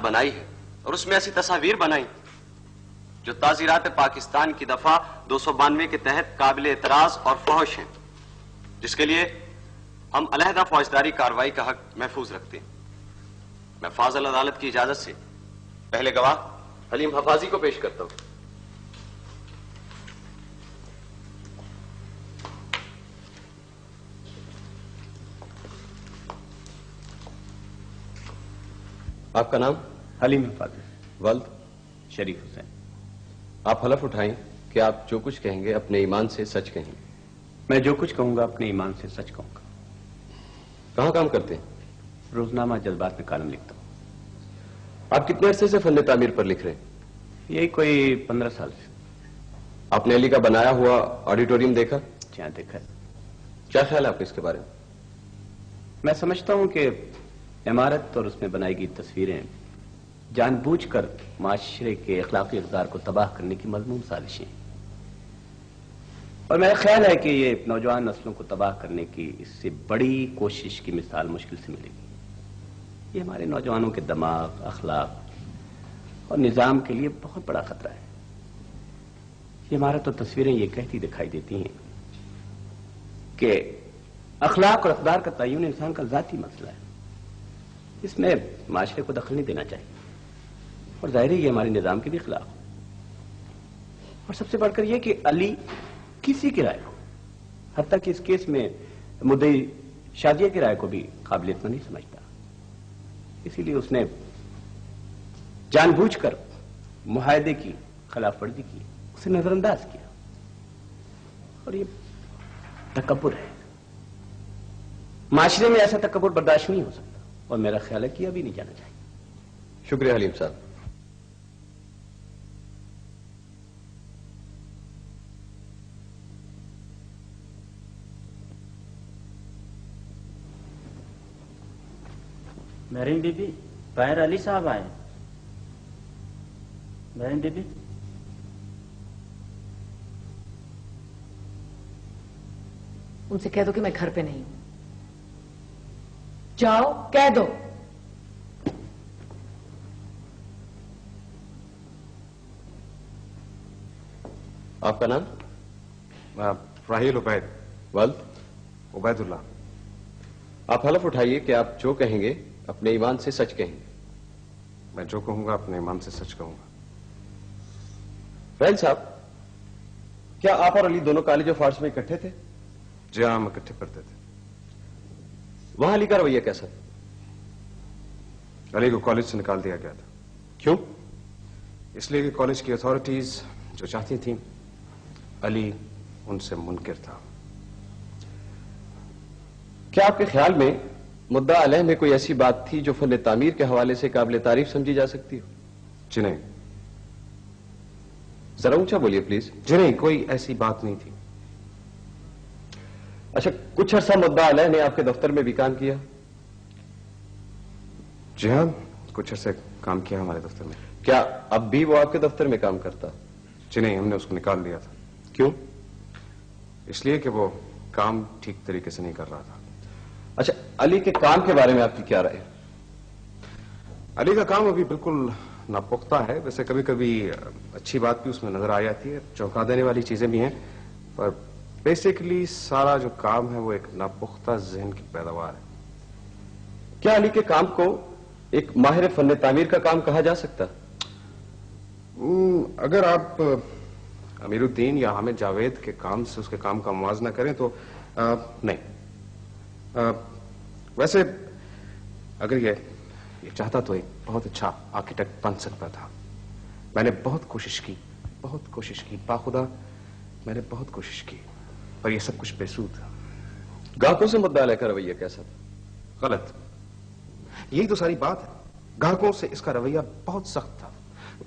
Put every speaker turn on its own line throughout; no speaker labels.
बनाई है और उसमें ऐसी तस्वीर बनाई जो ताज़ीरात पाकिस्तान की दफा 292 के तहत काबिल एतराज और फहश हैं, जिसके लिए हम अलहदा फौजदारी कार्रवाई का हक महफूज रखते हैं। मैं फाजल अदालत की इजाजत से पहले गवाह हलीम हफाजी को पेश करता हूं। आपका नाम?
हलीम हफाजी।
वल्द?
शरीफ हुसैन।
आप हलफ उठाएं कि आप जो कुछ कहेंगे अपने ईमान से सच कहेंगे।
मैं जो कुछ कहूंगा अपने ईमान से सच कहूंगा।
कहां काम करते हैं?
रोजनामा जज्बात में कालम लिखता हूं।
आप कितने अरसे से फन तामीर पर लिख रहे हैं?
यही कोई 15 साल से।
आपने अली का बनाया हुआ ऑडिटोरियम देखा?
जहां देखा।
क्या ख्याल है आपका इसके बारे में?
मैं समझता हूं कि इमारत और उसमें बनाई गई तस्वीरें जानबूझकर माशरे के अखलाकी इक़दार को तबाह करने की मज़मूम साजिशें हैं, और मेरा ख्याल है कि ये नौजवान नस्लों को तबाह करने की इससे बड़ी कोशिश की मिसाल मुश्किल से मिलेगी। ये हमारे नौजवानों के दिमाग, अखलाक और निज़ाम के लिए बहुत बड़ा खतरा है। ये इमारत और तस्वीरें ये कहती दिखाई देती हैं कि अखलाक और अक़दार का तय्युन इंसान का ज़ाती मसला है, इसमें माशरे को दखल नहीं देना चाहिए, और जाहिर है ये हमारे निजाम के भी खिलाफ। और सबसे बढ़कर यह कि अली किसी की राय को, हत्ता कि इस केस में मुद्दई शादिया की राय को भी काबिल इतना नहीं समझता, इसीलिए उसने जानबूझकर मुआहदे की खिलाफ वर्जी की, उसे नजरअंदाज किया, और ये तकब्बुर है। माशरे में ऐसा तकब्बुर बर्दाश्त नहीं हो सकता, और मेरा ख्याल है कि अभी नहीं जाना चाहिए।
शुक्रिया हलीम साहब।
महरीन बीबी, बाहर अली साहब आए। महरीन बीबी,
उनसे कह दो कि मैं घर पे नहीं हूं। जाओ, कह दो।
आपका नाम?
राहील उबैद।
वल्द?
उबैदुल्लाह।
आप हलफ उठाइए कि आप जो कहेंगे अपने ईमान से सच कहेंगे।
मैं जो कहूंगा अपने ईमान से सच कहूंगा।
राहील साहब, क्या आप और अली दोनों कॉलेज ऑफ आर्ट्स में इकट्ठे थे?
जी हाँ, हम इकट्ठे पढ़ते थे।
वहां अली का रवैया कैसा था?
अली को कॉलेज से निकाल दिया गया था।
क्यों?
इसलिए कि कॉलेज की अथॉरिटीज जो चाहती थी अली उनसे मुनकिर था।
क्या आपके ख्याल में मुद्दा अलैह में कोई ऐसी बात थी जो फन तामीर के हवाले से काबिल तारीफ समझी जा सकती हो?
जी नहीं।
जरा ऊंचा बोलिए प्लीज।
जी नहीं, कोई ऐसी बात नहीं थी।
अच्छा, कुछ अरसा मुद्दा अलैह ने आपके दफ्तर में भी काम किया?
जी हाँ, कुछ अरसे काम किया हमारे दफ्तर में।
क्या अब भी वो आपके दफ्तर में काम करता?
जी नहीं, हमने उसको निकाल दिया था।
क्यों?
इसलिए कि वो काम ठीक तरीके से नहीं कर रहा था।
अच्छा, अली के काम के बारे में आपकी क्या राय है?
अली का काम अभी बिल्कुल नापुख्ता है। वैसे कभी कभी अच्छी बात भी उसमें नजर आ जाती है, चौंका देने वाली चीजें भी हैं, पर बेसिकली सारा जो काम है वो एक नापुख्ता जहन की पैदावार है।
क्या अली के काम को एक माहिर फन तामीर का काम कहा जा सकता?
अगर आप अमीरुद्दीन या हामिद जावेद के काम से उसके काम का मुवाजना करें तो नहीं। वैसे अगर ये चाहता तो एक बहुत अच्छा आर्किटेक्ट बन सकता था। मैंने बहुत कोशिश की, बाखुदा मैंने बहुत कोशिश की, पर यह सब कुछ बेसूद था।
ग्राहकों से मुद्दा अलैह का रवैया कैसा था?
गलत। यही तो सारी बात है। ग्राहकों से इसका रवैया बहुत सख्त था।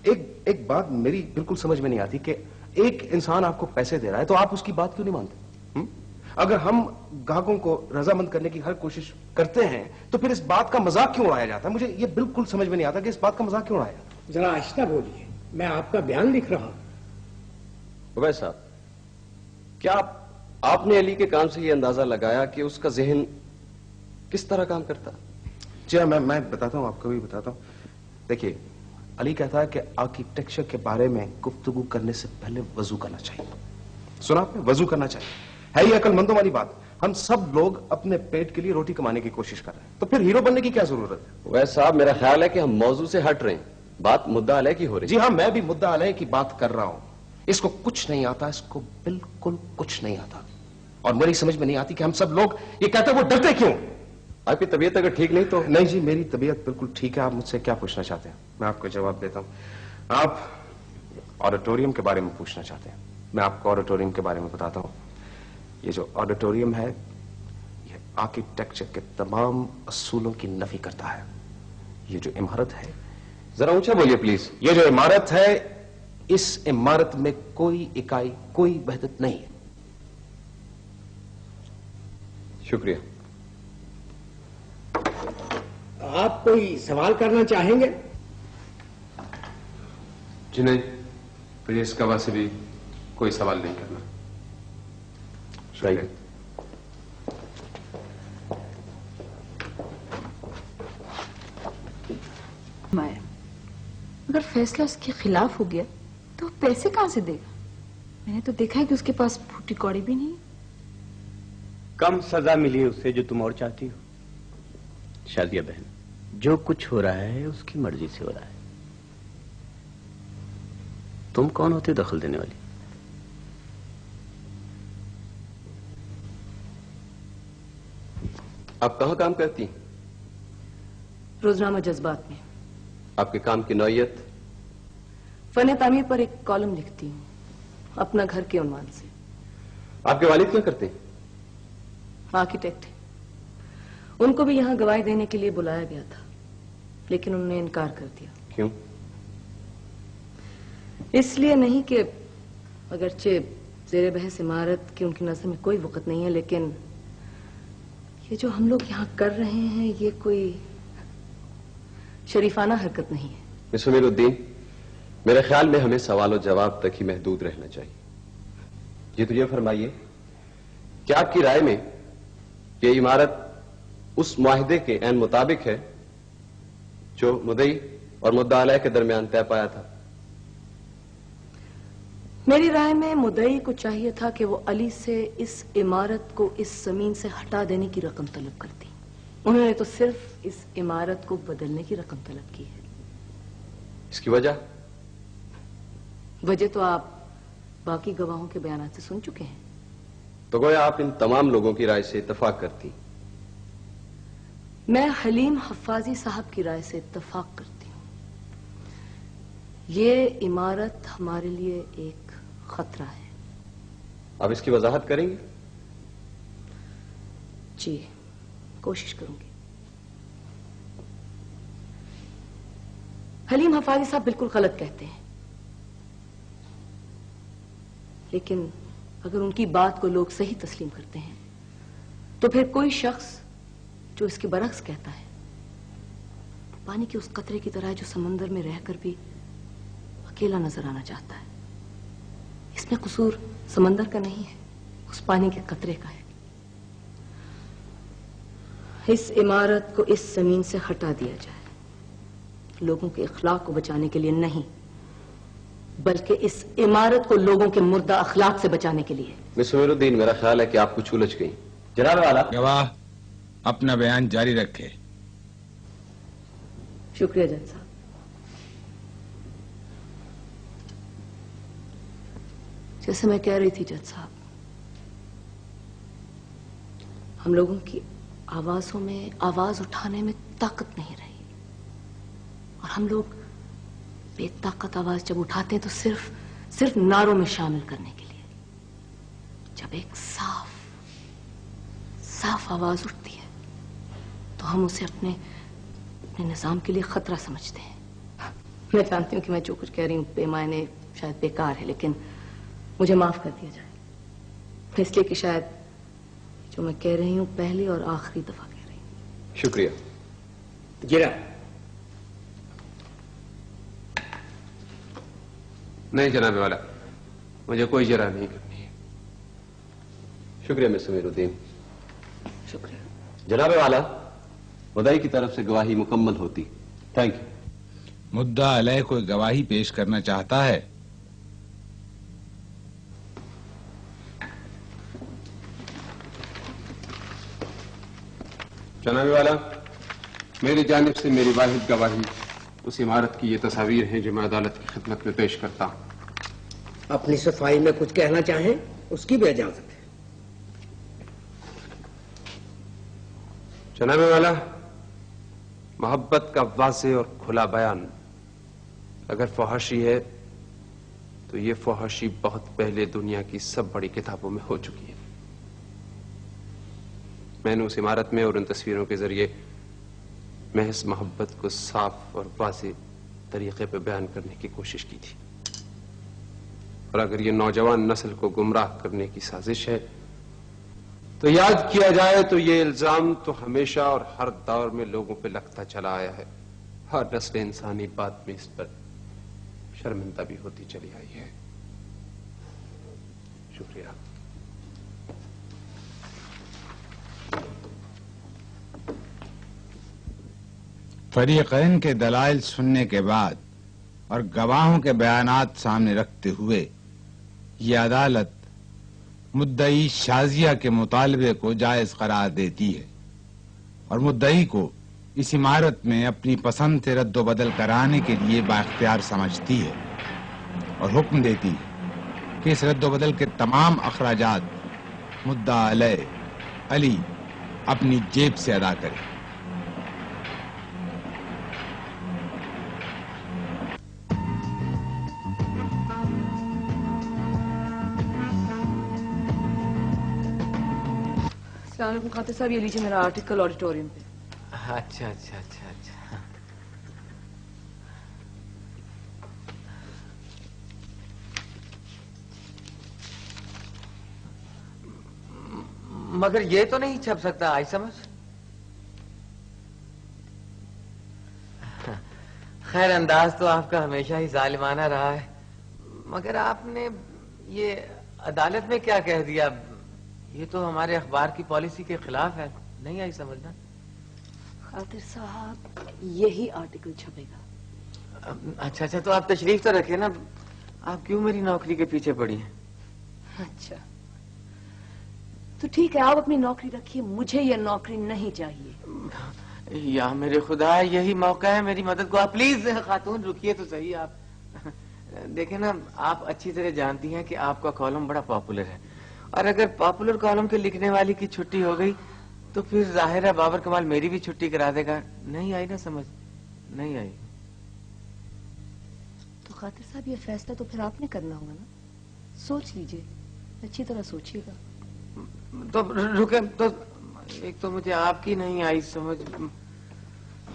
एक बात मेरी बिल्कुल समझ में नहीं आती कि एक इंसान आपको पैसे दे रहा है तो आप उसकी बात क्यों नहीं मानते? अगर हम ग्राहकों को रजामंद करने की हर कोशिश करते हैं तो फिर इस बात का मजाक क्यों उड़ाया जाता है? मुझे ये बिल्कुल समझ में नहीं आता कि इस बात का मजाक क्यों उड़ाया जाता है।
जरा आहिस्ता बोलिए, मैं आपका बयान लिख रहा हूं।
उबैद साहब, क्या आपने अली के काम से यह अंदाजा लगाया कि उसका जहन किस तरह काम करता?
जी हाँ, मैं बताता हूं, आपको भी बताता हूं। देखिए, अली कहता है कि आर्किटेक्चर के बारे में गुफ्तगू करने से पहले वजू करना चाहिए। सुना आपने? वजू करना चाहिए। है ये अक्लमंदों वाली बात? हम सब लोग अपने पेट के लिए रोटी कमाने की कोशिश कर रहे हैं, तो फिर हीरो बनने की क्या जरूरत है?
वैसे साहब, मेरा ख्याल है कि हम मौजू से हट रहे हैं, बात मुद्दा अलग की हो रही है।
जी हाँ, मैं भी मुद्दा अलग की बात कर रहा हूं। इसको कुछ नहीं आता, इसको बिल्कुल कुछ नहीं आता, और मेरी समझ में नहीं आती कि हम सब लोग ये कहते हैं, वो डरते क्यों?
आपकी तबीयत अगर ठीक नहीं तो?
नहीं जी, मेरी तबीयत बिल्कुल ठीक है। आप मुझसे क्या पूछना चाहते हैं? मैं आपको जवाब देता हूं। आप ऑडिटोरियम के बारे में पूछना चाहते हैं, मैं आपको ऑडिटोरियम के बारे में बताता हूं। ये जो ऑडिटोरियम है, ये आर्किटेक्चर के तमाम असूलों की नफी करता है। ये जो इमारत है,
जरा ऊंचा बोलिए प्लीज।
ये जो इमारत है, इस इमारत में कोई इकाई, कोई वहदत नहीं है।
शुक्रिया।
आप कोई सवाल करना चाहेंगे?
जी नहीं, फिर इस गवाह से भी कोई सवाल नहीं करना।
शुक्रिया।
माया, अगर फैसला उसके खिलाफ हो गया तो वो पैसे कहां से देगा? मैंने तो देखा है कि उसके पास फूटी कौड़ी भी नहीं।
कम सजा मिली है उसे जो तुम और चाहती हो। शादिया बहन, जो कुछ हो रहा है उसकी मर्जी से हो रहा है। तुम कौन होती दखल देने वाली?
आप कहां काम करती हैं?
रोजनामा जज्बात में
आपके काम की नौयत?
फन तामीर पर एक कॉलम लिखती हूँ, अपना घर के उन्वान से।
आपके वालिद क्या करते हैं?
आर्किटेक्ट है। उनको भी यहाँ गवाही देने के लिए बुलाया गया था, लेकिन उन्होंने इनकार कर दिया।
क्यों?
इसलिए नहीं कि अगरचे ज़ेरे बहस इमारत की उनकी नजर में कोई वक़्त नहीं है, लेकिन ये जो हम लोग यहाँ कर रहे हैं ये कोई शरीफाना हरकत नहीं है।
मिस उमीरुद्दीन, मेरे ख्याल में हमें सवाल और जवाब तक ही महदूद रहना चाहिए। ये तो ये फरमाइए कि आपकी राय में ये इमारत उस मुआहिदे के ऐन मुताबिक है जो मुद्दई और मुद्दा अलैह के दरमियान तय पाया था?
मेरी राय में मुद्दई को चाहिए था कि वो अली से इस इमारत को इस जमीन से हटा देने की रकम तलब करती। उन्होंने तो सिर्फ इस इमारत को बदलने की रकम तलब की है।
इसकी वजह?
वजह तो आप बाकी गवाहों के बयान से सुन चुके हैं।
तो गोया आप इन तमाम लोगों की राय से इत्तफाक करती?
मैं हलीम हफाजी साहब की राय से इत्तफाक करती हूँ। ये इमारत हमारे लिए एक खतरा है।
आप इसकी वजाहत करेंगे?
जी, कोशिश करूंगी। हलीम हफाजी साहब बिल्कुल गलत कहते हैं, लेकिन अगर उनकी बात को लोग सही तस्लीम करते हैं तो फिर कोई शख्स जो इसके बरक्स कहता है पानी के उस कतरे की तरह जो समंदर में रहकर भी अकेला नजर आना चाहता है। इसमें कसूर समंदर का नहीं है, उस पानी के कतरे का है। इस इमारत को इस जमीन से हटा दिया जाए, लोगों के अखलाक को बचाने के लिए नहीं, बल्कि इस इमारत को लोगों के मुर्दा अखलाक से बचाने के लिए।
मिस उमीरुद्दीन, मेरा ख्याल है कि आप कुछ उलझ गई। जनाब वाला,
गवाह अपना बयान जारी रखे।
शुक्रिया जज साहब। जैसे मैं कह रही थी जज साहब, हम लोगों की आवाजों में आवाज उठाने में ताकत नहीं रही, और हम लोग बेताकत आवाज जब उठाते हैं तो सिर्फ नारों में शामिल करने के लिए। जब एक साफ आवाज उठती है तो हम उसे अपने निजाम के लिए खतरा समझते हैं। मैं जानती हूँ कि मैं जो कुछ कह रही हूँ बेमायने शायद बेकार है, लेकिन मुझे माफ कर दिया जाए, इसलिए कि शायद जो मैं कह रही हूँ पहली और आखिरी दफा कह रही हूँ।
शुक्रिया।
जिरा
नहीं जनाब वाला, मुझे कोई जरा नहीं करनी है।
शुक्रिया मिस उमीरुद्दीन।
शुक्रिया।
जनाब वाला, मुद्दई की तरफ से गवाही मुकम्मल होती। Thank you.
मुद्दा अलय कोई गवाही पेश करना चाहता है?
जनाबे वाला, मेरी जानिब से मेरी वाहिद गवाही उस इमारत की ये तस्वीर हैं जो मैं अदालत की खिदमत में पेश करता हूं।
अपनी सफाई में कुछ कहना चाहें उसकी भी इजाजत है।
जनाबे वाला, मोहब्बत का वाज़ेह और खुला बयान अगर फहाशी है तो ये फहाशी बहुत पहले दुनिया की सब बड़ी किताबों में हो चुकी है। मैंने उस इमारत में और उन तस्वीरों के जरिए महज मोहब्बत को साफ और वाज़ेह तरीके पे बयान करने की कोशिश की थी। और अगर ये नौजवान नस्ल को गुमराह करने की साजिश है तो याद किया जाए तो ये इल्जाम तो हमेशा और हर दौर में लोगों पे लगता चला आया है। हर नस्ल इंसानी बाद में इस पर शर्मिंदा भी होती चली आई है। शुक्रिया।
फरीक़ैन के दलाइल सुनने के बाद और गवाहों के बयानात सामने रखते हुए ये अदालत मुद्दई शाजिया के मुतालबे को जायज करार देती है और मुद्दई को इस इमारत में अपनी पसंद से रद्दोबदल कराने के लिए बाइख्तियार समझती है और हुक्म देती है कि इस रद्दोबदल के तमाम अखराजात मुद्दा अलय अली अपनी जेब से अदा करे।
खातिर साहब, ये लीजिए मेरा आर्टिकल ऑडिटोरियम पे।
अच्छा अच्छा अच्छा अच्छा। मगर ये तो नहीं छप सकता, आई समझ। खैर, अंदाज तो आपका हमेशा ही जालिमाना रहा है, मगर आपने ये अदालत में क्या कह दिया? ये तो हमारे अखबार की पॉलिसी के खिलाफ है, नहीं आई समझना।
खातिर साहब, यही आर्टिकल छपेगा।
अच्छा अच्छा, तो आप तशरीफ तो रखे ना, आप क्यों मेरी नौकरी के पीछे पड़ी हैं?
अच्छा तो ठीक है, आप अपनी नौकरी रखिए, मुझे ये नौकरी नहीं चाहिए।
या मेरे खुदा, यही मौका है मेरी मदद को। आप प्लीज खातून रुकिए तो सही। आप देखें ना, आप अच्छी तरह जानती हैं कि आपका कॉलम बड़ा पॉपुलर है, और अगर पॉपुलर कॉलम के लिखने वाली की छुट्टी हो गई तो फिर जाहिर है बाबर कमाल मेरी भी छुट्टी करा देगा। नहीं आई ना समझ? नहीं आई।
तो खातिर साहब, ये फैसला तो फिर आपने करना होगा ना, सोच लीजिए, अच्छी तरह सोचिएगा।
तो रुके, तो एक तो मुझे आपकी नहीं आई समझ,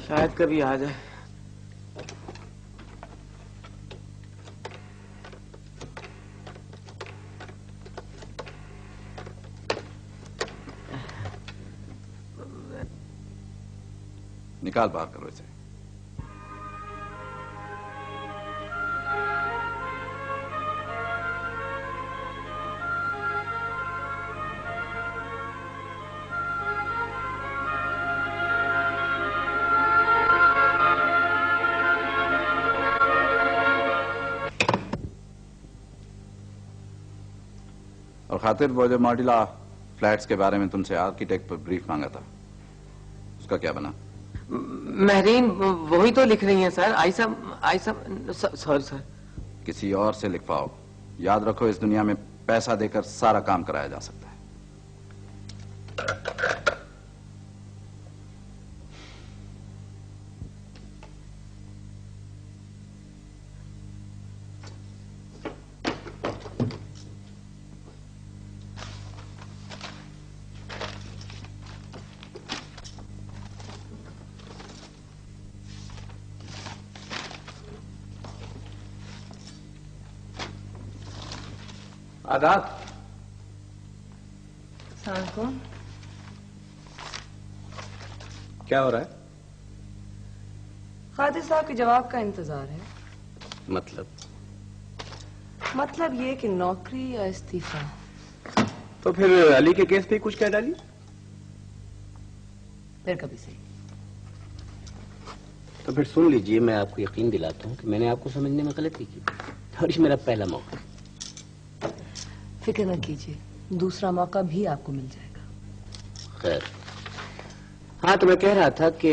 शायद कभी आ जाए।
निकाल बाहर करो इसे। और खातिर, वो जो मॉड्यूलर फ्लैट्स के बारे में तुमसे आर्किटेक्ट पर ब्रीफ मांगा था, उसका क्या बना?
महरीन वही तो लिख रही हैं सर। Ayesha sorry sir.
किसी और से लिखवाओ। याद रखो, इस दुनिया में पैसा देकर सारा काम कराया जा सकता है।
आदाब।
कौन?
क्या हो रहा है?
खातिर साहब के जवाब का इंतजार है। मतलब ये कि नौकरी या इस्तीफा।
तो फिर अली के केस पे कुछ कह डाली?
फिर कभी सही।
तो फिर सुन लीजिए, मैं आपको यकीन दिलाता हूँ कि मैंने आपको समझने में गलती की और ये मेरा पहला मौका।
फिक्र न कीजिए, दूसरा मौका भी आपको मिल जाएगा।
खैर, हाँ, तो मैं कह रहा था कि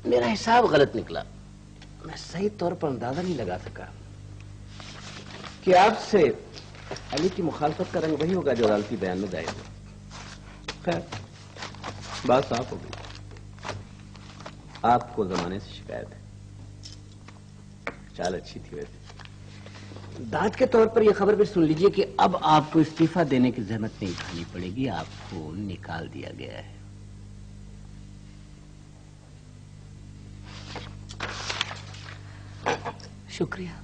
मेरा हिसाब गलत निकला। मैं सही तौर पर अंदाजा नहीं लगा सका कि आपसे अली की मुखालफत का रंग वही होगा जो अदालती बयान में जाएगा। खैर, बात साफ हो गई। आपको जमाने से शिकायत है। चाल अच्छी थी वैसे। दाद के तौर पर यह खबर भी सुन लीजिए कि अब आपको इस्तीफा देने की जहमत नहीं उठानी पड़ेगी, आपको निकाल दिया गया है।
शुक्रिया।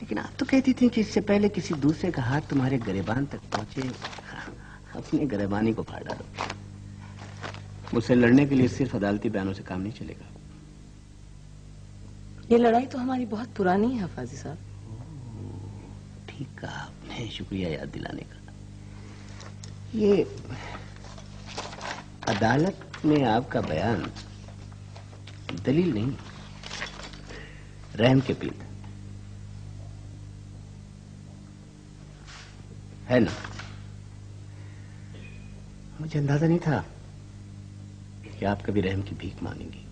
लेकिन आप तो कहती थी कि इससे पहले किसी दूसरे का हाथ तुम्हारे गिरेबान तक पहुंचे, अपने गिरेबानी को फाड़ डालो। मुझसे लड़ने के लिए सिर्फ अदालती बयानों से काम नहीं चलेगा।
ये लड़ाई तो हमारी बहुत पुरानी है फाजी साहब।
ठीक कहा आपने, शुक्रिया याद दिलाने का। ये अदालत में आपका बयान दलील नहीं, रहम के पील है ना? मुझे अंदाजा नहीं था कि आप कभी रहम की भीख मांगेंगी।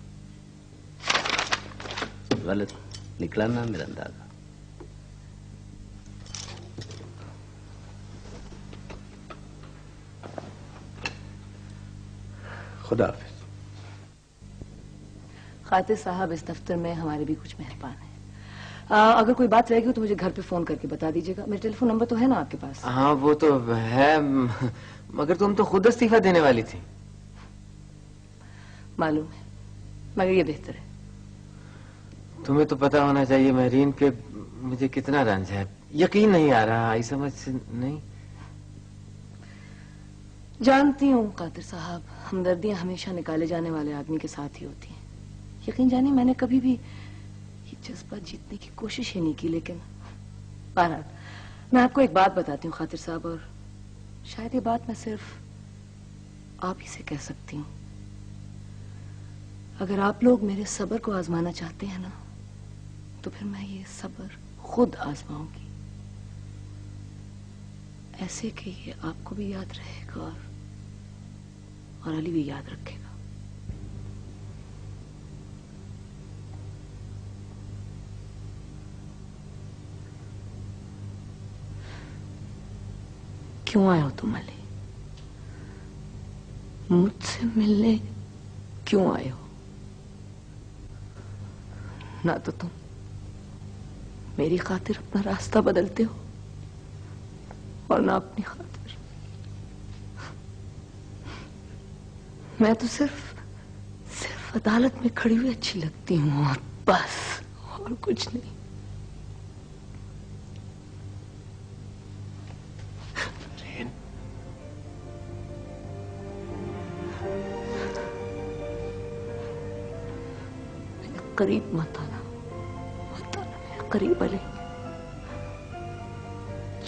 गलत निकला ना मेरा अंदाजा। खुदा हाफिज।
खातिर साहब, इस दफ्तर में हमारे भी कुछ मेहरबान हैं। अगर कोई बात रहेगी तो मुझे घर पे फोन करके बता दीजिएगा। मेरा टेलीफोन नंबर तो है ना आपके पास?
हाँ, वो तो है, मगर तुम तो खुद इस्तीफा देने वाली थी।
मालूम है, मगर ये बेहतर है।
तुम्हें तो पता होना चाहिए महरीन के मुझे कितना रंज है। यकीन नहीं आ रहा, आई समझ से नहीं।
जानती हूँ कादिर साहब, हमदर्दियां हमेशा निकाले जाने वाले आदमी के साथ ही होती हैं। यकीन जानिए, मैंने कभी भी ये जज्बा जीतने की कोशिश ही नहीं की। लेकिन बहरहाल, मैं आपको एक बात बताती हूँ खातिर साहब, और शायद ये बात मैं सिर्फ आप ही से कह सकती हूँ। अगर आप लोग मेरे सब्र को आजमाना चाहते हैं ना, तो फिर मैं ये सब्र खुद आजमाऊंगी, ऐसे कि ये आपको भी याद रहेगा और अली भी याद रखेगा। क्यों आए हो तुम अली? मुझसे मिलने क्यों आए हो? ना तो तुम मेरी खातिर अपना रास्ता बदलते हो और ना अपनी खातिर। मैं तो सिर्फ अदालत में खड़ी हुई अच्छी लगती हूँ, और बस, और कुछ नहीं। करीब मत आना, मेरे करीब अली।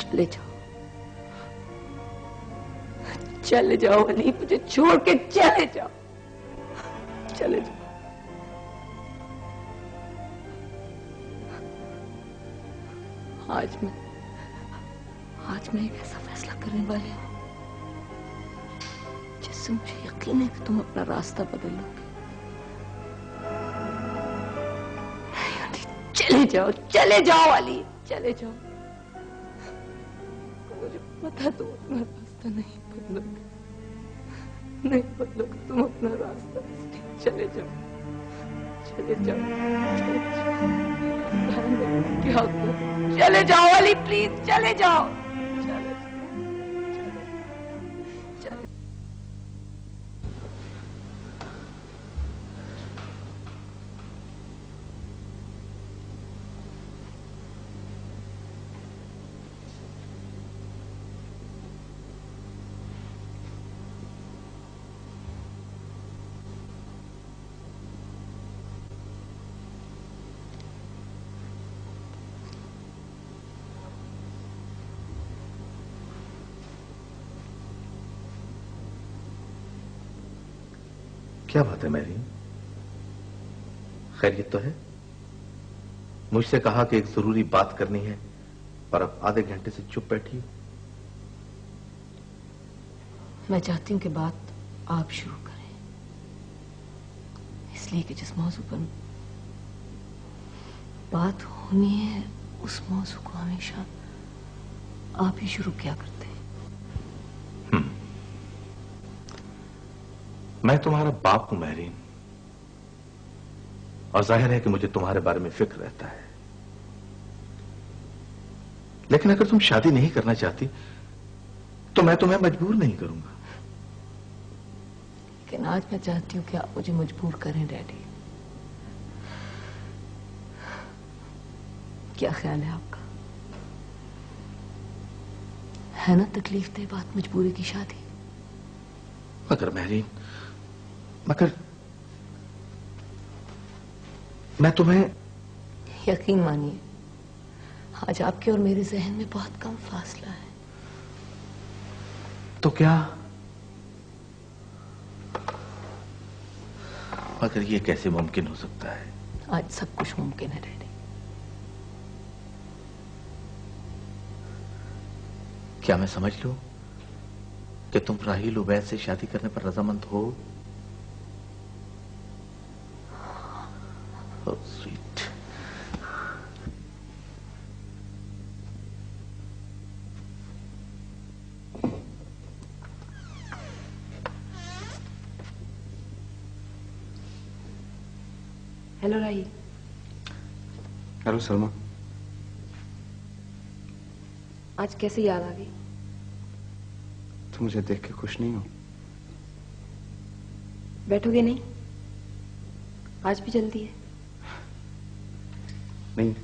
चले जाओ, चले जाओ अली, मुझे छोड़ के चले जाओ, चले जाओ। आज मैं एक ऐसा फैसला करने वाली हूँ जिससे मुझे यकीन है कि तुम अपना रास्ता बदल लोगे। चले जाओ अली, चले जाओ। मुझे पता तुम अपना रास्ता नहीं बदलोगे, तुम अपना रास्ता। चले जाओ, चले जाओ, क्या करो? चले जाओ अली, प्लीज चले जाओ।
क्या बात है मैरी?
खैरियत तो है? मुझसे कहा कि एक जरूरी बात करनी है और अब आधे घंटे से चुप बैठी हो।
मैं चाहती हूं कि बात आप शुरू करें, इसलिए कि जिस मौजू पर बात होनी है उस मौजू को हमेशा आप ही शुरू किया करते हैं।
मैं तुम्हारा बाप हूं महरीन, और जाहिर है कि मुझे तुम्हारे बारे में फिक्र रहता है। लेकिन अगर तुम शादी नहीं करना चाहती तो मैं तुम्हें मजबूर नहीं करूंगा।
लेकिन आज मैं चाहती हूं कि आप मुझे मजबूर करें डैडी। क्या ख्याल है आपका? है ना तकलीफ-दह बात मजबूरी की शादी?
मगर महरीन, मगर मैं तुम्हें...
यकीन मानिए, आज आपके और मेरे जहन में बहुत कम फासला है।
तो क्या? मगर ये कैसे मुमकिन हो सकता है?
आज सब कुछ मुमकिन है डैडी।
क्या मैं समझ लूं कि तुम राहील उबैद से शादी करने पर रजामंद हो? Oh, sweet.
हेलो राहील।
हेलो सलमा।
आज कैसे याद आ गई?
तुम मुझे देख के खुश नहीं हो?
बैठोगे नहीं? आज भी जल्दी है?
नहीं।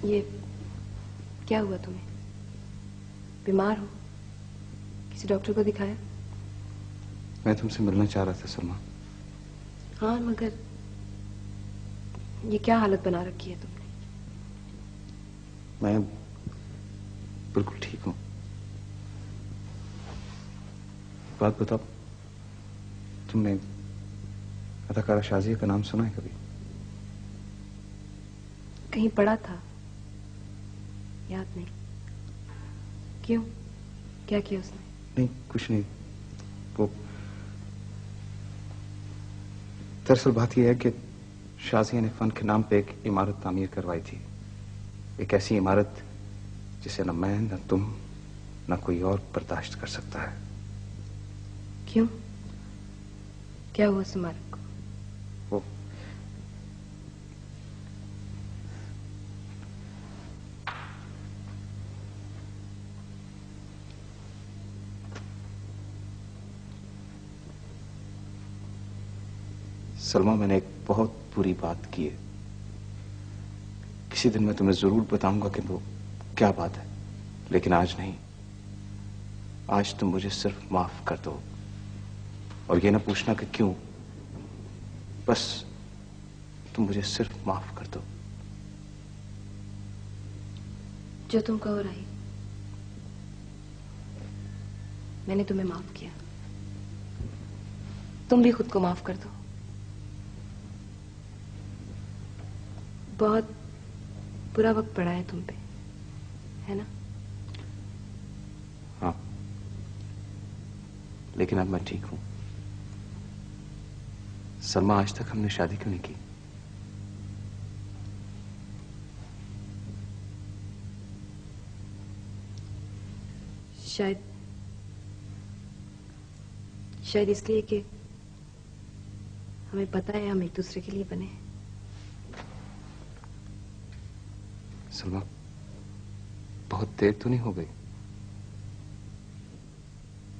ये क्या हुआ तुम्हें? बीमार हो? किसी डॉक्टर को दिखाया?
मैं तुमसे मिलना चाह रहा था सलमा।
हाँ, मगर ये क्या हालत बना रखी है तुमने?
मैं बिल्कुल ठीक हूं। बात बताओ, तुमने अदाकारा शाजिया का नाम सुना है कभी?
कहीं पढ़ा था, याद नहीं। क्यों? क्या किया उसने?
नहीं, कुछ नहीं। वो दरअसल बात यह है कि शाजिया ने फन के नाम पे एक इमारत तामीर करवाई थी। एक ऐसी इमारत जिसे न मैं, न तुम, न कोई और बर्दाश्त कर सकता है।
क्यों? क्या हुआ उस इमारत को?
वो सलमा, मैंने एक बहुत बुरी बात की है। किसी दिन मैं तुम्हें जरूर बताऊंगा कि वो क्या बात है, लेकिन आज नहीं। आज तुम मुझे सिर्फ माफ कर दो और ये ना पूछना कि क्यों। बस तुम मुझे सिर्फ माफ कर दो।
जो तुम कहो राहील, मैंने तुम्हें माफ किया। तुम भी खुद को माफ कर दो। बहुत बुरा वक्त पड़ा है तुम पे, है ना?
हाँ, लेकिन अब मैं ठीक हूं। सलमा, आज तक हमने शादी क्यों नहीं की?
शायद इसलिए कि हमें पता है हम एक दूसरे के लिए बने हैं।
सलमा, बहुत देर तो नहीं हो गई?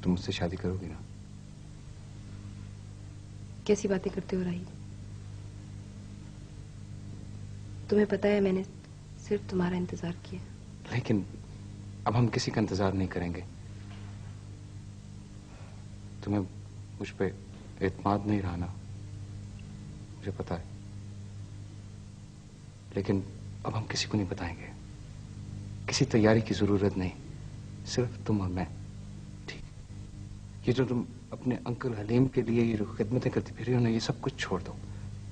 तुम मुझसे शादी करोगी ना?
कैसी बातें करते हो राहील? तुम्हें पता है मैंने सिर्फ तुम्हारा इंतजार किया।
लेकिन अब हम किसी का इंतजार नहीं करेंगे। तुम्हें मुझ पे एतमाद नहीं रहा ना, मुझे पता है। लेकिन अब हम किसी को नहीं बताएंगे। किसी तैयारी की जरूरत नहीं, सिर्फ तुम और मैं। ठीक? ये जो तुम अपने अंकल हलीम के लिए ये जो खिदमतें करती फिर रही हो ना, ये सब कुछ छोड़ दो।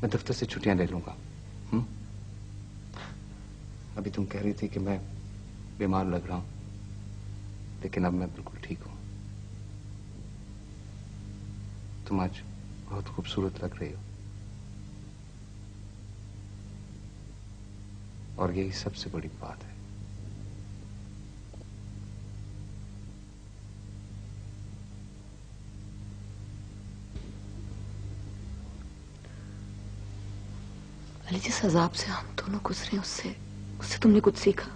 मैं दफ्तर से छुट्टियां ले लूंगा। अभी तुम कह रही थी कि मैं बीमार लग रहा हूं, लेकिन अब मैं बिल्कुल ठीक हूं। तुम आज बहुत खूबसूरत लग रही हो, और यही सबसे बड़ी बात है।
अली, जिस अजाब से हम दोनों गुजरे उससे तुमने कुछ सीखा?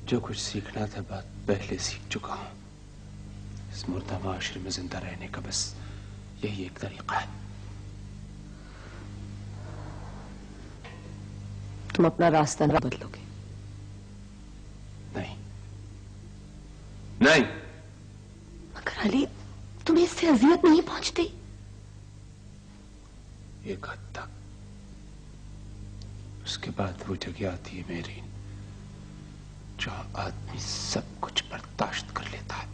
जो कुछ सीखना था बात पहले सीख चुका हूं। इस मुर्दा माशरे में जिंदा रहने का बस यही एक तरीका है।
तुम अपना रास्ता न बदलोगे?
नहीं नहीं।
मगर अली, तुम्हें इससे अजियत नहीं पहुंचती?
एक हद तक। उसके बाद वो जगह आती है मेरी, जहां आदमी सब कुछ बर्दाश्त कर लेता है।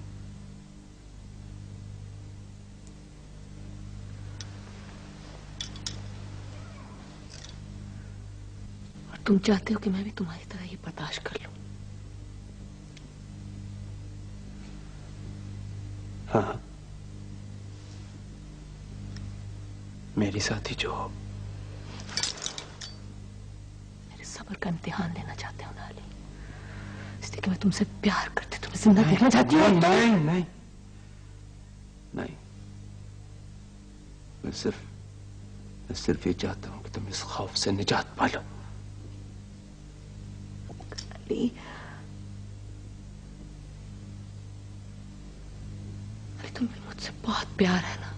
और तुम चाहते हो कि मैं भी तुम्हारी तरह ये बर्दाश्त कर लूं?
हाँ, मेरी साथी जो हो।
मेरे सब्र का इम्तिहान लेना चाहते हो ना अली? इसलिए कि मैं तुमसे प्यार करती, तुम्हें जिंदा देखना चाहती हूँ।
नहीं नहीं नहीं, मैं सिर्फ ये चाहता हूं कि तुम इस खौफ से निजात पा लो।
अली, तुम्हें मुझसे बहुत प्यार है ना?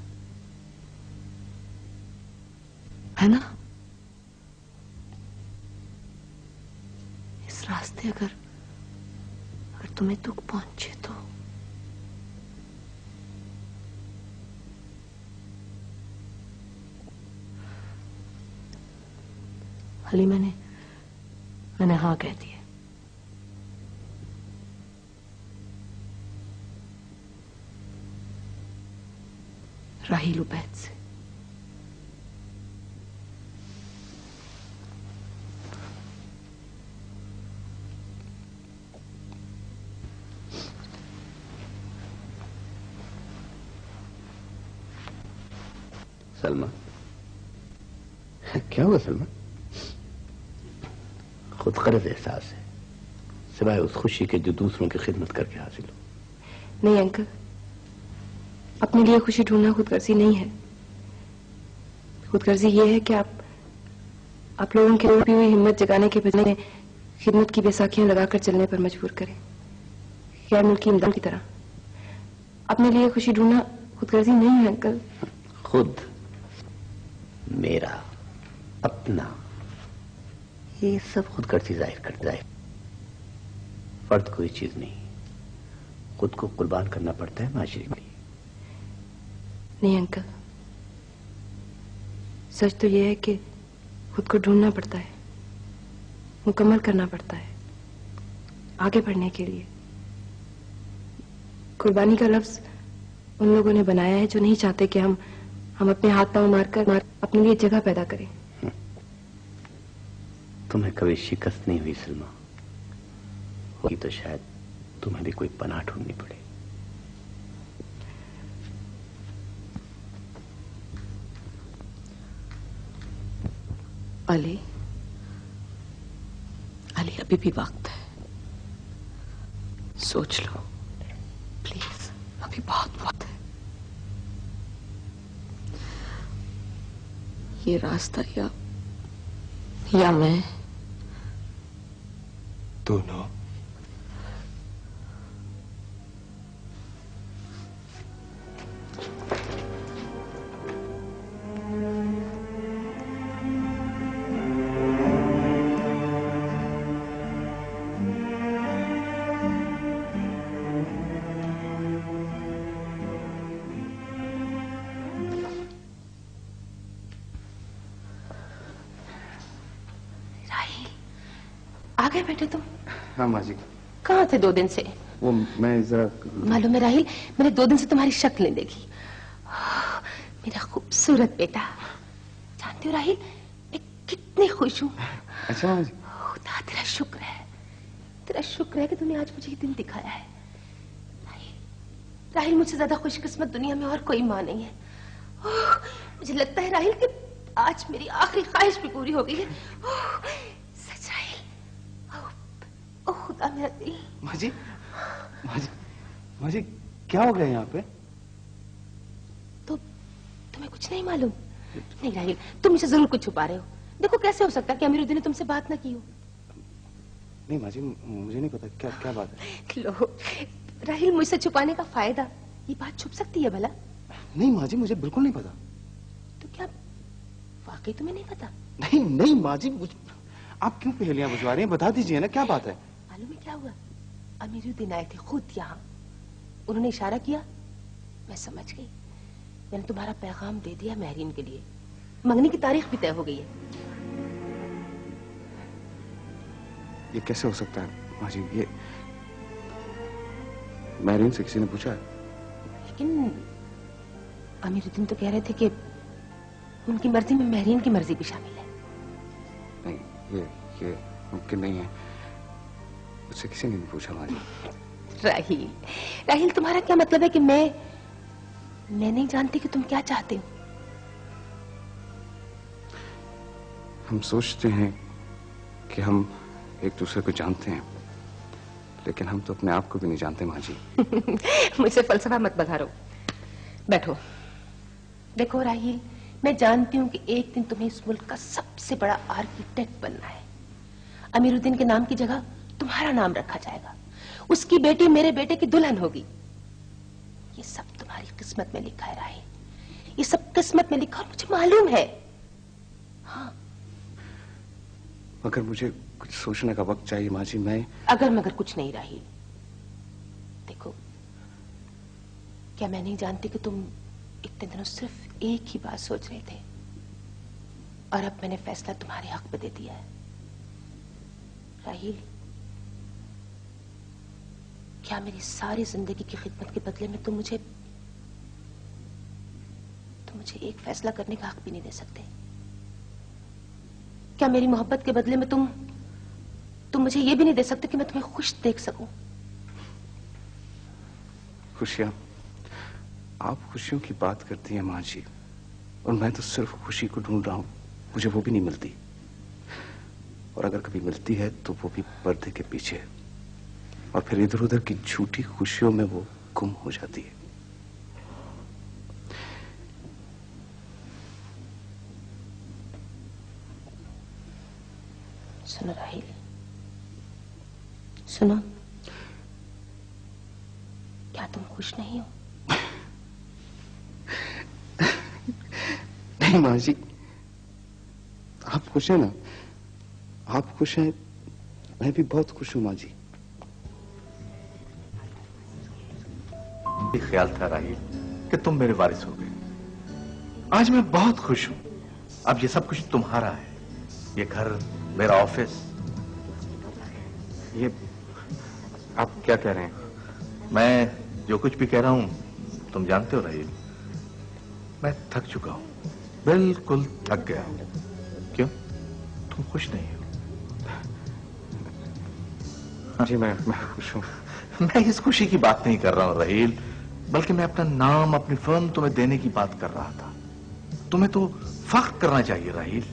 है ना? इस रास्ते अगर तुम्हें दुख पहुंचे तो अली, मैंने हाँ कह दी है। राहील उबैद से।
सलमा, क्या हुआ सलमा? खुद गरज एहसास है, सिवाय उस खुशी के जो दूसरों की खिदमत करके हासिल हो।
नहीं अंकल, अपने लिए खुशी ढूंढना खुदगर्जी नहीं है। खुदगर्जी ये है कि आप लोगों की रोटी हुई हिम्मत जगाने के बजाय खिदमत की बैसाखियां लगाकर चलने पर मजबूर करें, गैर मुल्की इमदाद की तरह। अपने लिए खुशी ढूंढना खुदगर्जी नहीं है अंकल।
खुद, मेरा, अपना, ये सब खुदगर्जी जाहिर करता है। फर्द कोई चीज नहीं, खुद को कुर्बान करना पड़ता है माशरे के लिए।
नहीं अंकल, सच तो यह है कि खुद को ढूंढना पड़ता है, मुकम्मल करना पड़ता है आगे बढ़ने के लिए। कुर्बानी का लफ्ज उन लोगों ने बनाया है जो नहीं चाहते कि हम अपने हाथ पांव मारकर अपने लिए जगह पैदा करें।
तुम्हें कभी शिकस्त नहीं हुई सलमा, होगी तो शायद तुम्हें भी कोई पनाह ढूंढनी पड़े।
अली, अभी भी वक्त है, सोच लो प्लीज, अभी बहुत वक्त है। ये रास्ता या मैं,
दोनों।
आ गए बेटे तुम?
हाँ माँ जी।
कहाँ थे 2 दिन से?
वो मैं जरा
मालूम है राहिल, मैंने 2 दिन से तुम्हारी शक्ल नहीं देखी। मेरा खूबसूरत बेटा, जानते हो राहिल मैं कितनी खुश हूँ।
अच्छा
खुदा तेरा शुक्र है, तेरा शुक्र है कि तूने आज मुझे ये दिन दिखाया है। राहिल मुझसे ज्यादा खुशकिस्मत दुनिया में और कोई माँ नहीं है। मुझे लगता है राहिल कि आज मेरी आखिरी ख्वाहिश भी पूरी हो गई है। सच राहिल, ओह खुदा मेरा दिल।
माजी, माजी, माजी क्या हो गया यहाँ पे?
तो तुम्हें कुछ नहीं मालूम? नहीं राहिल, तुम मुझसे जरूर कुछ छुपा रहे हो। देखो कैसे हो सकता है कि अमीरुद्दीन ने तुमसे बात ना की हो।
नहीं माजी, मुझे नहीं पता क्या क्या बात है।
लो राहिल, मुझसे छुपाने का फायदा, ये बात छुप सकती है भला?
नहीं माजी, मुझे बिल्कुल नहीं पता।
तो क्या वाकई तुम्हें नहीं पता?
नहीं नहीं माजी, आप क्यों पहेलियां बुझवा रही हैं? बता दीजिए ना क्या बात है।
मालूम है क्या हुआ? अमीरुद्दीन आए थे खुद यहाँ, उन्होंने इशारा किया, मैं समझ गई। मैंने तुम्हारा पैगाम दे दिया महरीन के लिए, मंगनी की तारीख भी तय हो गई है।
ये कैसे हो सकता है माजी? ये महरीन से किसी ने पूछा है?
लेकिन अमीरुद्दीन तो कह रहे थे कि उनकी मर्जी में महरीन की मर्जी भी शामिल है।
नहीं, ये मुमकिन नहीं है, मुझसे किसी ने नहीं पूछा माजी।
राहिल, राहिल तुम्हारा क्या मतलब है कि मैं नहीं जानती कि तुम क्या चाहते हो?
हम सोचते हैं कि हम एक दूसरे को जानते हैं, लेकिन हम तो अपने आप को भी नहीं जानते माँ जी।
मुझसे फलसफा मत बघारो, बैठो। देखो राहिल, मैं जानती हूँ कि एक दिन तुम्हें इस मुल्क का सबसे बड़ा आर्किटेक्ट बनना है। अमीरुद्दीन के नाम की जगह तुम्हारा नाम रखा जाएगा, उसकी बेटी मेरे बेटे की दुल्हन होगी। ये सब तुम्हारी किस्मत में लिखा है राहिल, ये सब किस्मत में लिखा और मुझे मालूम है। हाँ,
मगर मुझे कुछ सोचने का वक्त चाहिए माँ जी। मैं
अगर मगर कुछ नहीं राहिल। देखो, क्या मैं नहीं जानती कि तुम इतने दिनों सिर्फ एक ही बात सोच रहे थे, और अब मैंने फैसला तुम्हारे हक पे दे दिया है। राहिल, क्या मेरी सारी जिंदगी की खिदमत के बदले में तुम मुझे एक फैसला करने का हक भी नहीं दे सकते? क्या मेरी मोहब्बत के बदले में तुम मुझे ये भी नहीं दे सकते कि मैं तुम्हें खुश देख सकूं?
खुशियां, आप खुशियों की बात करती हैं माँ जी, और मैं तो सिर्फ खुशी को ढूंढ रहा हूं। मुझे वो भी नहीं मिलती, और अगर कभी मिलती है तो वो भी पर्दे के पीछे, और फिर इधर उधर की झूठी खुशियों में वो गुम हो जाती है।
सुनो राहिल, सुनो, क्या तुम खुश नहीं हो?
नहीं माँ जी, आप खुश हैं ना? आप खुश हैं, मैं भी बहुत खुश हूं माँ जी।
ख्याल था राहिल कि तुम मेरे वारिस हो गए। आज मैं बहुत खुश हूं। अब ये सब कुछ तुम्हारा है, ये घर, मेरा ऑफिस।
ये आप क्या कह रहे हैं?
मैं जो कुछ भी कह रहा हूं तुम जानते हो राहिल, मैं थक चुका हूं, बिल्कुल थक गया हूं। क्यों, तुम खुश नहीं हो?
जी मैं खुश हूं।
मैं इस खुशी की बात नहीं कर रहा हूं राहिल, बल्कि मैं अपना नाम, अपनी फर्म तुम्हें देने की बात कर रहा था। तुम्हें तो फख्र करना चाहिए राहिल।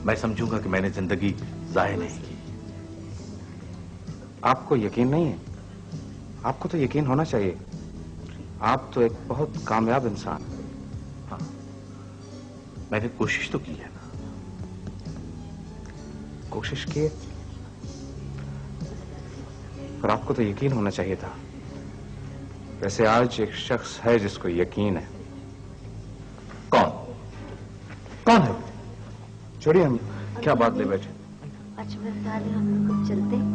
मैं समझूंगा कि मैंने जिंदगी जाया नहीं की।
आपको यकीन नहीं है? आपको तो यकीन होना चाहिए। आप तो एक बहुत कामयाब इंसान हैं।
हाँ, मैंने कोशिश तो की है ना।
कोशिश की, पर आपको तो यकीन होना चाहिए था। वैसे आज एक शख्स है जिसको यकीन है।
कौन है?
छोड़िए, हम क्या बात ले बैठे।
अच्छा हम लोग चलते हैं।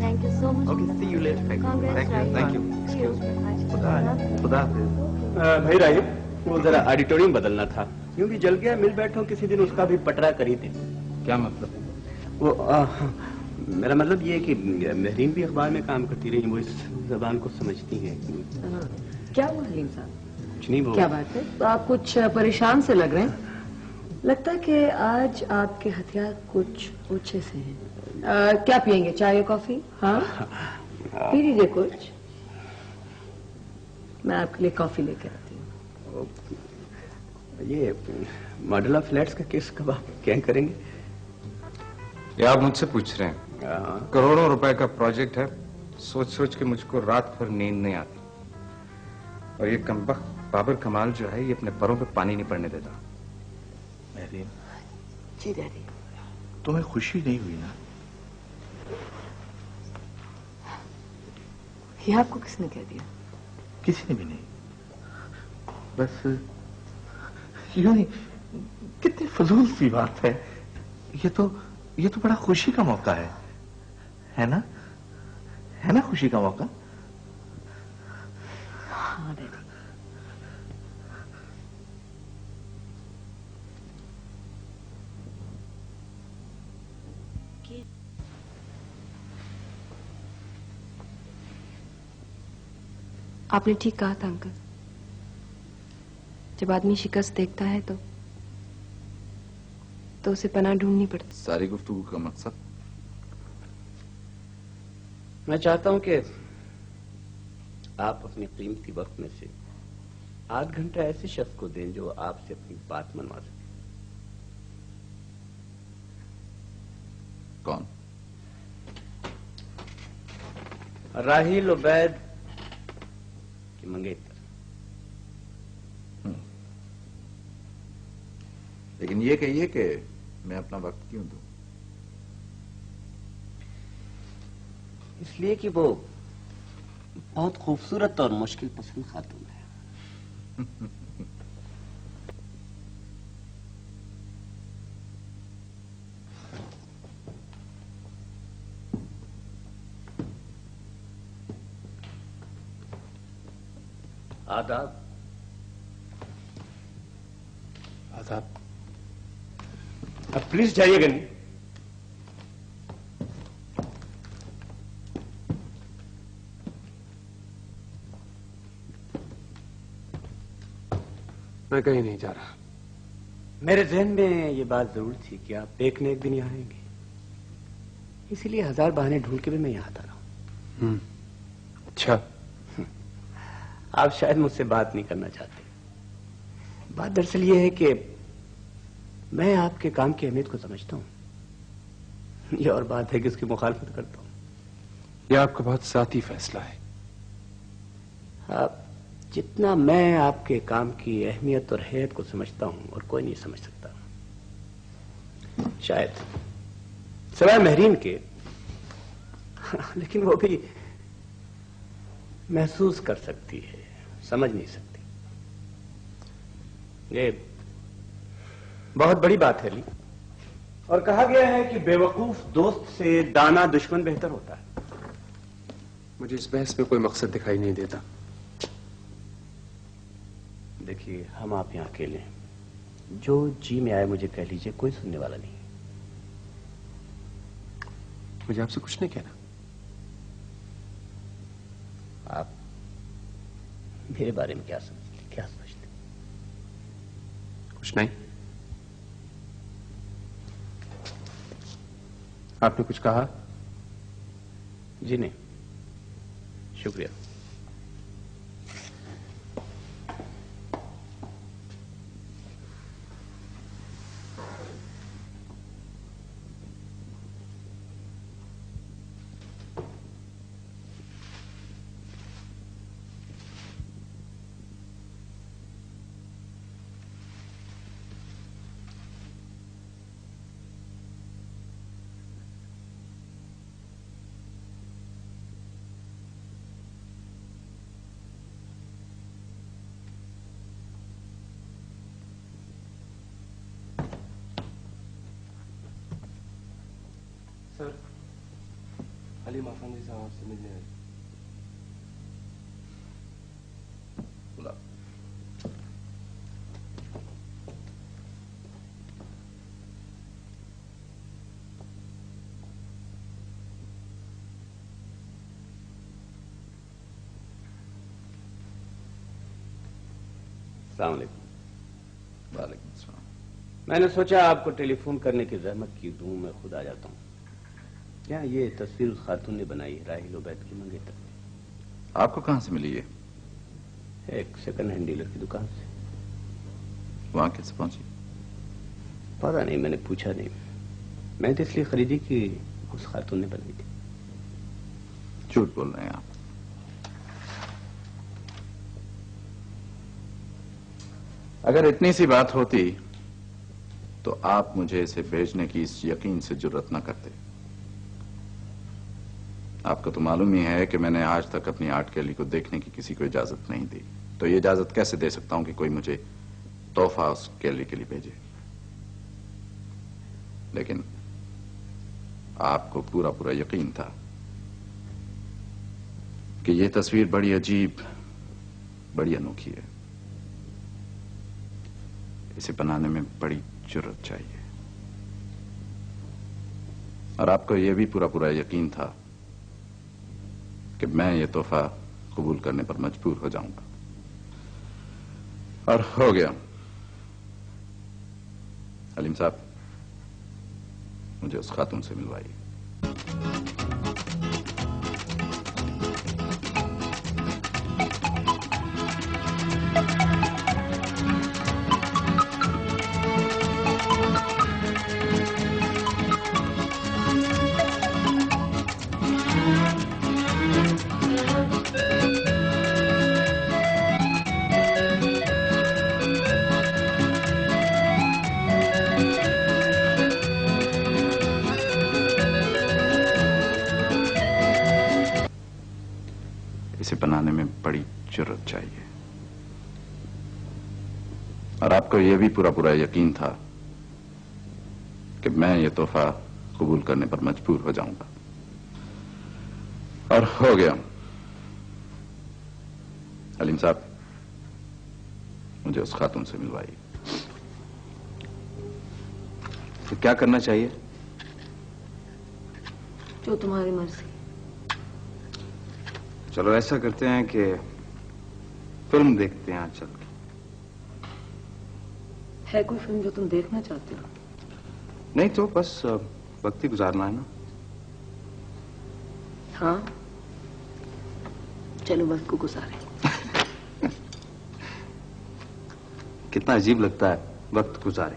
Thank you so much.
Okay, see you later. Thank you. खुदा
भाई राजू, वो जरा ऑडिटोरियम बदलना था, यूं भी जल गया। मिल बैठो, किसी दिन उसका भी पटरा करी थे।
क्या मतलब?
वो मेरा मतलब ये है कि महरीन भी अखबार में काम करती रही, वो इस जबान को समझती हैं।
क्या हुआ हलीम साहब?
कुछ नहीं, वो
क्या बात है? तो आप कुछ परेशान से लग रहे हैं। लगता है कि आज आपके हथियार कुछ ऊंचे से हैं। क्या पियेंगे, चाय या कॉफी? हाँ, पी लीजिए कुछ। मैं आपके लिए कॉफी लेकर आती हूँ।
ये मॉडल ऑफ फ्लैट्स का केस कब आप क्या करेंगे?
ये आप मुझसे पूछ रहे हैं? करोड़ों रुपए का प्रोजेक्ट है, सोच सोच के मुझको रात भर नींद नहीं आती। और ये कमबख्त बाबर कमाल जो है, ये अपने परों पे पानी नहीं पड़ने देता।
महरीन,
जी डैडी।
तुम्हें खुशी नहीं हुई ना?
ये आपको किसने कह दिया?
किसी ने भी नहीं, बस यूं ही। कितनी फजूल सी बात है। ये तो बड़ा खुशी का मौका है ना? है ना खुशी का मौका?
हाँ डैडी।
आपने ठीक कहा था अंकल। जब आदमी शिकस्त देखता है तो उसे पनाह ढूंढनी पड़ती।
सारी गुफ्तगू का मकसद?
मैं चाहता हूं कि आप अपने कीमती वक्त में से आध घंटा ऐसे शख्स को दें जो आपसे अपनी बात मनवा सके।
कौन?
राहील उबैद की मंगेतर।
लेकिन ये कहिए कि मैं अपना वक्त क्यों दूं?
इसलिए कि वो बहुत खूबसूरत और मुश्किल पसंद खातून है। आदाब।
आदाब। अब प्लीज जाइएगा नहीं। मैं कहीं नहीं जा रहा।
मेरे जहन में ये बात जरूर थी कि आप एक न एक दिन यहाँ आएंगे, इसीलिए हजार बहाने ढूंढ के भी मैं यहाँ आता रहा हूँ।
अच्छा।
आप शायद मुझसे बात नहीं करना चाहते। बात दरअसल ये है कि मैं आपके काम की अहमियत को समझता हूँ। ये और बात है कि उसकी मुखालफत करता हूँ।
यह आपका बहुत साथी फैसला है।
आप जितना मैं आपके काम की अहमियत और हैत को समझता हूं और कोई नहीं समझ सकता, शायद सिवाय महरीन के। लेकिन वो भी महसूस कर सकती है, समझ नहीं सकती। ये बहुत बड़ी बात है ली, और कहा गया है कि बेवकूफ दोस्त से दाना दुश्मन बेहतर होता है।
मुझे इस बहस में कोई मकसद दिखाई नहीं देता।
देखिए, हम आप यहां अकेले हैं। जो जी में आए मुझे कह लीजिए, कोई सुनने वाला नहीं।
मुझे आपसे कुछ नहीं कहना।
आप मेरे बारे में क्या समझते?
कुछ नहीं। आपने कुछ कहा?
जी नहीं, शुक्रिया।
सर, हलीम अफंदी साहब आपसे मिलने आए।
बुला।
अस्सलाम वालेकुम।
वालेकुम अस्सलाम।
मैंने सोचा आपको टेलीफोन करने की जहमत की दूं, मैं खुद आ जाता हूँ। क्या ये तस्वीर उस खातून ने बनाई है, राहिल उबैद की मंगेतर।
आपको कहां से मिली ये?
एक सेकंड हैंड डीलर की दुकान से।
वहां कैसे पहुंची?
पता नहीं, मैंने पूछा नहीं। मैं तो इसलिए खरीदी कि उस खातून ने बनाई थी।
झूठ बोल रहे हैं आप। अगर इतनी सी बात होती तो आप मुझे इसे भेजने की इस यकीन से जुर्रत न करते। आपको तो मालूम ही है कि मैंने आज तक अपनी आर्ट गैलरी को देखने की किसी को इजाजत नहीं दी, तो ये इजाजत कैसे दे सकता हूं कि कोई मुझे तोहफा उस गैलरी के लिए भेजे। लेकिन आपको पूरा पूरा यकीन था कि ये तस्वीर बड़ी अजीब, बड़ी अनोखी है। इसे बनाने में बड़ी जुर्रत चाहिए। और आपको यह भी पूरा पूरा यकीन था कि मैं ये तोहफा कबूल करने पर मजबूर हो जाऊंगा, और हो गया। हलीम साहब, मुझे उस खातून से मिलवाइए। इसे बनाने में बड़ी जुर्रत चाहिए, और आपको यह भी पूरा पूरा यकीन था कि मैं ये तोहफा कबूल करने पर मजबूर हो जाऊंगा, और हो गया। हलीम साहब, मुझे उस खातून से मिलवाइए।
तो क्या करना चाहिए?
जो तुम्हारी मर्जी।
चलो ऐसा करते हैं कि फिल्म देखते हैं आज चल के।
है कोई फिल्म जो तुम देखना चाहते हो?
नहीं तो बस वक्त ही गुजारना है ना।
हाँ, चलो वक्त को गुजारें।
कितना अजीब लगता है वक्त गुजारे।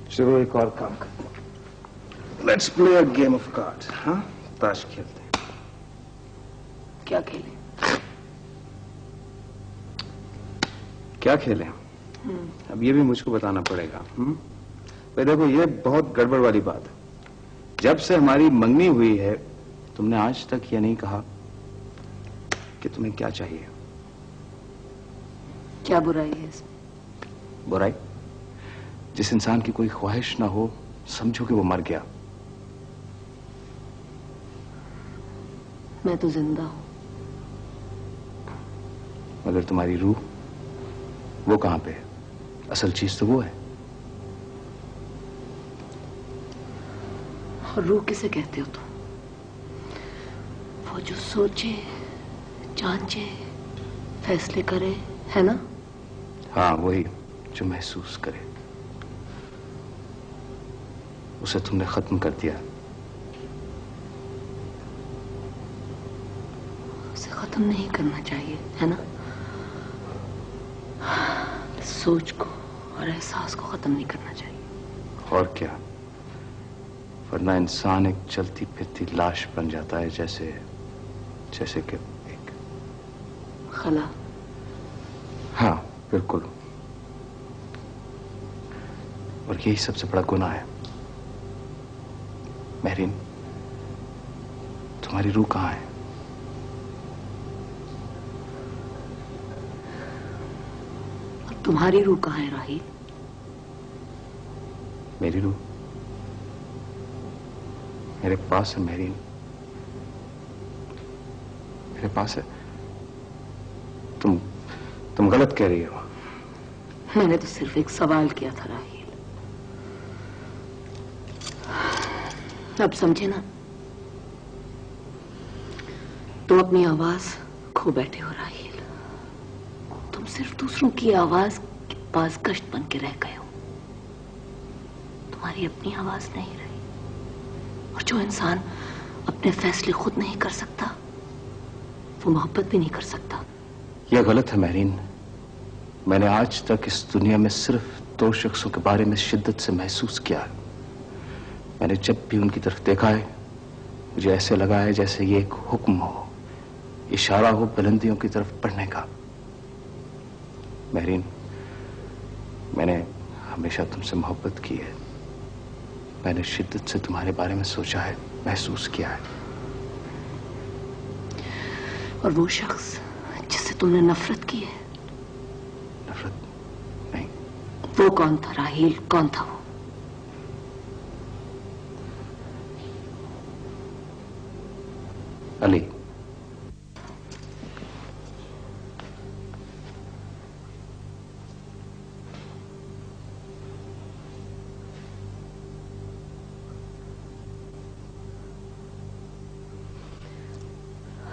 चलो एक और काम करते हैं। Let's play a game of card. हाँ, ताश खेलते हैं।
क्या खेलें?
क्या खेलें? अब ये भी मुझको बताना पड़ेगा। भाई देखो, ये बहुत गड़बड़ वाली बात है। जब से हमारी मंगनी हुई है, तुमने आज तक ये नहीं कहा कि तुम्हें क्या चाहिए।
क्या बुराई है इसमें?
बुराई? जिस इंसान की कोई ख्वाहिश ना हो, समझो कि वो मर गया।
मैं तो जिंदा हूं।
मगर तुम्हारी रूह, वो कहां पे है? असल चीज तो वो है।
और रूह किसे कहते हो तुम? वो जो सोचे, जांचे, फैसले करे, है ना?
हाँ, वही जो महसूस करे। उसे तुमने खत्म कर दिया।
उसे खत्म नहीं करना चाहिए, है ना? सोच को और एहसास को खत्म नहीं करना चाहिए।
और क्या, वरना इंसान एक चलती फिरती लाश बन जाता है, जैसे कि एक
खला।
हाँ, बिल्कुल। और यही सबसे बड़ा गुनाह है। महरीन, तुम्हारी रूह कहां है?
और तुम्हारी रूह कहां है राहिल?
मेरी रूह मेरे पास है महरीन, मेरे पास है। तुम गलत कह रही हो।
मैंने तो सिर्फ एक सवाल किया था राहील। अब समझे ना, तुम अपनी आवाज खो बैठे हो राहील। तुम सिर्फ दूसरों की आवाज के पास गश्त बन के रह गए हो, तुम्हारी अपनी आवाज नहीं रही। और जो इंसान अपने फैसले खुद नहीं कर सकता, वो मोहब्बत भी नहीं कर सकता।
यह गलत है महरीन। मैंने आज तक इस दुनिया में सिर्फ 2 शख्सों के बारे में शिद्दत से महसूस किया है। मैंने जब भी उनकी तरफ देखा है, मुझे ऐसे लगा है जैसे ये एक हुक्म हो, इशारा हो बुलंदियों की तरफ बढ़ने का। महरीन, मैंने हमेशा तुमसे मोहब्बत की है। मैंने शिद्दत से तुम्हारे बारे में सोचा है, महसूस किया है।
और वो शख्स जिससे तुमने नफरत की है?
नफरत नहीं।
वो कौन था राहील, कौन था वो?
अली।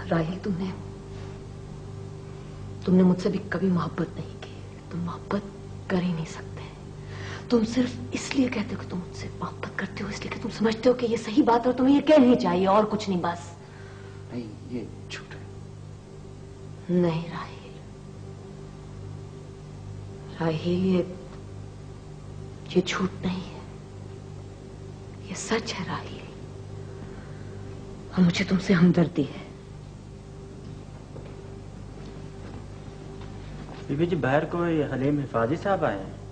राहील, तुमने मुझसे भी कभी मोहब्बत नहीं की। तुम मोहब्बत कर ही नहीं सकते। तुम सिर्फ इसलिए कहते हो कि तुम मुझसे मोहब्बत करते हो, इसलिए कि तुम समझते हो कि ये सही बात है और तुम्हें ये कहनी चाहिए, और कुछ नहीं। बस
नहीं, ये झूठ है।
नहीं राहील, राहील, ये झूठ नहीं है, ये सच है राहील। और मुझे तुमसे हमदर्दी है।
बीबी जी, बाहर कोई हलीम हिफाजी साहब आए हैं।